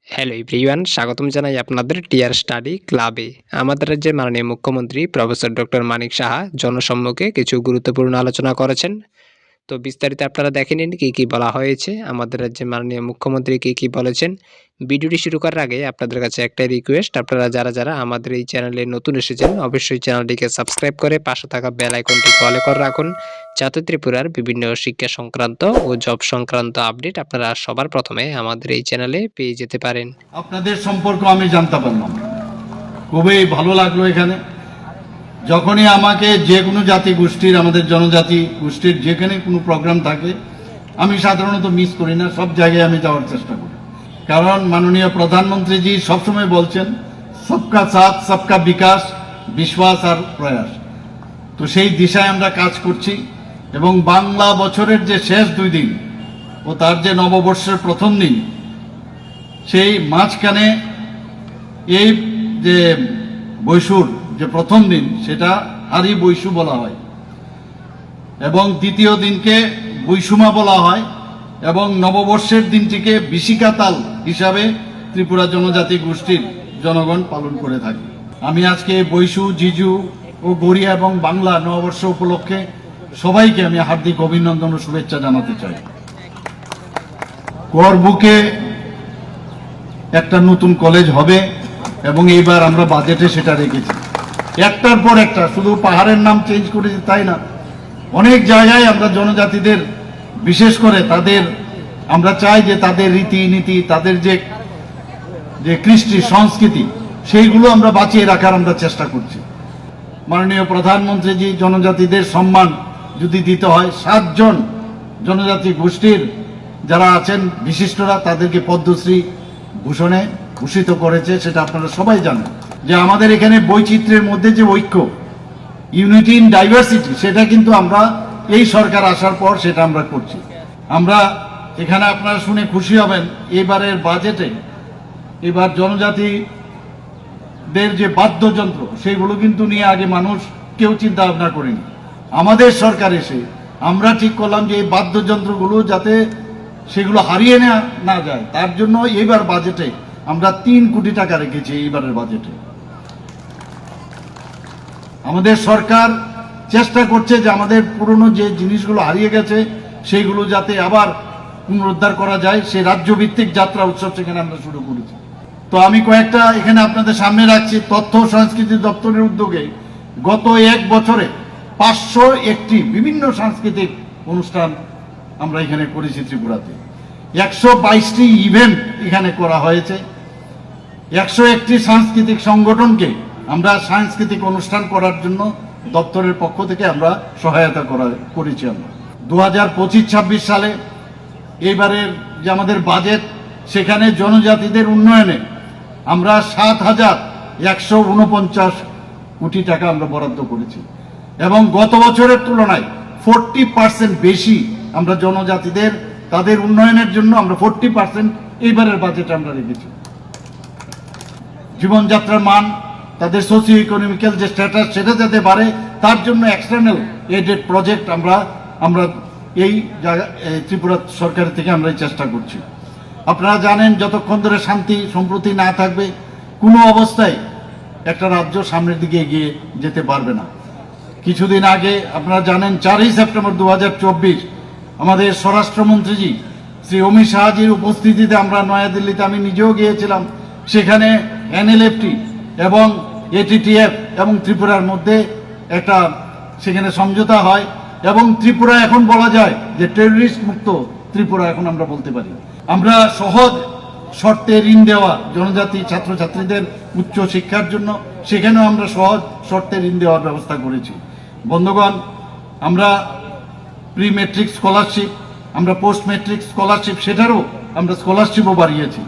Hello everyone, স্বাগতম জানাই আপনাদের টিআর স্টাডি ক্লাবে। আমাদের রাজ্যের মাননীয় মুখ্যমন্ত্রী প্রফেসর ডক্টর মানিক সাহা জনসম্মুখে কিছু গুরুত্বপূর্ণ আলোচনা করেছেন। তো বিস্তারিত আপনারা দেখে নিন কি বলা হয়েছে, আমাদের রাজ্যের মাননীয় মুখ্যমন্ত্রী কি বলেছেন। ভিডিওটি শুরু করার আগে আপনাদের কাছে একটাই রিকোয়েস্ট, আপনারা যারা আমাদের এই চ্যানেলে নতুন এসেছেন অবশ্যই চ্যানেলটিকে সাবস্ক্রাইব করে পাশে থাকা বেল আইকনটি অলে করে রাখুন, যাতে ত্রিপুরার বিভিন্ন শিক্ষা সংক্রান্ত ও জব সংক্রান্ত আপডেট আপনারা সবার প্রথমে আমাদের এই চ্যানেলে পেয়ে যেতে পারেন। আপনাদের সম্পর্ক আমি জানতে পারলাম, খুবই ভালো লাগলো। এখানে যখনই আমাকে যে কোনো জাতি গোষ্ঠীর, আমাদের জনজাতি গোষ্ঠীর যেখানে কোনো প্রোগ্রাম থাকে আমি সাধারণত মিস করি না, সব জায়গায় আমি যাওয়ার চেষ্টা করি। কারণ মাননীয় প্রধানমন্ত্রীজি সবসময় বলছেন সবকা সাথ সবকা বিকাশ, বিশ্বাস আর প্রয়াস। তো সেই দিশায় আমরা কাজ করছি এবং বাংলা বছরের যে শেষ 2 দিন ও তার যে নববর্ষের প্রথম দিন, সেই মাঝখানে এই যে বৈশুর যে প্রথম দিন সেটা হারি বৈশু বলা হয় এবং দ্বিতীয় দিনকে বৈশুমা বলা হয় এবং নববর্ষের দিনটিকে বিশিকাতাল হিসাবে ত্রিপুরা জনজাতি গোষ্ঠীর জনগণ পালন করে থাকে। আমি আজকে বৈশু, জিজু ও গড়িয়া এবং বাংলা নববর্ষ উপলক্ষে সবাইকে আমি হার্দিক অভিনন্দন ও শুভেচ্ছা জানাতে চাই। করবুকে একটা নতুন কলেজ হবে এবং এইবার আমরা বাজেটে সেটা রেখেছি। একটার পর একটা, শুধু পাহাড়ের নাম চেঞ্জ করেছি তাই না, অনেক জায়গায় আমরা জনজাতিদের, বিশেষ করে তাদের, আমরা চাই যে তাদের রীতিনীতি, তাদের যে কৃষ্টি সংস্কৃতি, সেইগুলো আমরা বাঁচিয়ে রাখার আমরা চেষ্টা করছি। মাননীয় প্রধানমন্ত্রীজি জনজাতিদের সম্মান যদি দিতে হয়, 7 জন জনজাতি গোষ্ঠীর যারা আছেন বিশিষ্টরা তাদেরকে পদ্মশ্রী ভূষণে ভূষিত করেছে, সেটা আপনারা সবাই জানেন। যে আমাদের এখানে বৈচিত্র্যের মধ্যে যে ঐক্য, ইউনিটি ইন ডাইভার্সিটি, সেটা কিন্তু আমরা এই সরকার আসার পর সেটা আমরা করছি। আমরা এখানে আপনারা শুনে খুশি হবেন, এবারের বাজেটে এবার জনজাতিদের যে বাদ্যযন্ত্র সেগুলো কিন্তু নিয়ে আগে মানুষ কেউ চিন্তা ভাবনা করেনি। আমাদের সরকার এসে আমরা ঠিক করলাম যে এই বাদ্যযন্ত্রগুলো যাতে সেগুলো হারিয়ে না যায়, তার জন্য এবার বাজেটে আমরা 3 কোটি টাকা রেখেছি। এইবারের বাজেটে আমাদের সরকার চেষ্টা করছে যে আমাদের পুরনো যে জিনিসগুলো হারিয়ে গেছে সেইগুলো যাতে আবার পুনরুদ্ধার করা যায়, সেই রাজ্যভিত্তিক যাত্রা উৎসব সেখানে আমরা শুরু করেছি। তো আমি কয়েকটা এখানে আপনাদের সামনে রাখছি। তথ্য ও সংস্কৃতি দপ্তরের উদ্যোগে গত 1 বছরে 501টি বিভিন্ন সাংস্কৃতিক অনুষ্ঠান আমরা এখানে করেছি। ত্রিপুরাতে 122টি ইভেন্ট এখানে করা হয়েছে। 101টি সাংস্কৃতিক সংগঠনকে আমরা সাংস্কৃতিক অনুষ্ঠান করার জন্য দপ্তরের পক্ষ থেকে আমরা সহায়তা করেছি। আমরা 2025-26 সালে এইবারের যে আমাদের বাজেট, সেখানে জনজাতিদের উন্নয়নে আমরা 7,149 কোটি টাকা আমরা বরাদ্দ করেছি এবং গত বছরের তুলনায় 40% বেশি আমরা জনজাতিদের তাদের উন্নয়নের জন্য আমরা 40% এইবারের বাজেটে আমরা রেখেছি। জীবনযাত্রার মান, তাদের সোশিও ইকোনমিক্যাল যে স্ট্যাটাস সেটা যাতে বাড়ে, তার জন্য এক্সটার্নাল এডেড প্রজেক্ট আমরা এই ত্রিপুরা সরকারের থেকে আমরা এই চেষ্টা করছি। আপনারা জানেন, যতক্ষণ ধরে শান্তি সম্প্রতি না থাকবে কোনো অবস্থায় একটা রাজ্য সামনের দিকে এগিয়ে যেতে পারবে না। কিছুদিন আগে আপনারা জানেন 4ই সেপ্টেম্বর 2024 আমাদের স্বরাষ্ট্রমন্ত্রীজি শ্রী অমিত শাহজির উপস্থিতিতে আমরা নয়াদিল্লিতে, আমি নিজেও গিয়েছিলাম, সেখানে NLFT এবং ATTF এবং ত্রিপুরার মধ্যে একটা সেখানে সমঝোতা হয় এবং ত্রিপুরা এখন বলা যায় যে টেররিস্ট মুক্ত ত্রিপুরা এখন আমরা বলতে পারি। আমরা সহজ শর্তে ঋণ দেওয়া জনজাতি ছাত্রছাত্রীদের উচ্চ শিক্ষার জন্য, সেখানেও আমরা সহজ শর্তে ঋণ দেওয়ার ব্যবস্থা করেছি। বন্ধুগণ, আমরা প্রি মেট্রিক স্কলারশিপ, আমরা পোস্ট মেট্রিক স্কলারশিপ, সেটারও আমরা স্কলারশিপও বাড়িয়েছি।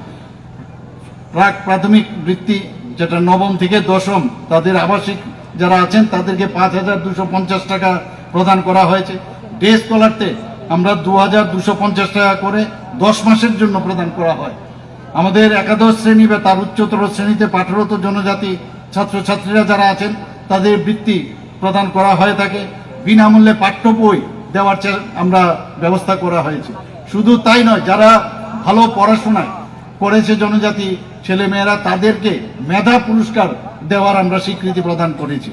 প্রাথমিক বৃত্তি যেটা 9ম থেকে 10ম তাদের আবাসিক যারা আছেন তাদেরকে 5,250 টাকা প্রদান করা হয়েছে। ডে স্কলারতে আমরা 2,250 টাকা করে 10 মাসের জন্য প্রদান করা হয়। আমাদের একাদশ শ্রেণী বা তার উচ্চতর শ্রেণীতে পাঠরত জনজাতি ছাত্রছাত্রীরা যারা আছেন তাদের বৃত্তি প্রদান করা হয়ে থাকে। বিনামূল্যে পাঠ্য বই দেওয়ার আমরা ব্যবস্থা করা হয়েছে। শুধু তাই নয়, যারা ভালো পড়াশোনায় করেছে জনজাতি ছেলেমেয়েরা, তাদেরকে মেধা পুরস্কার দেওয়ার আমরা স্বীকৃতি প্রদান করেছি।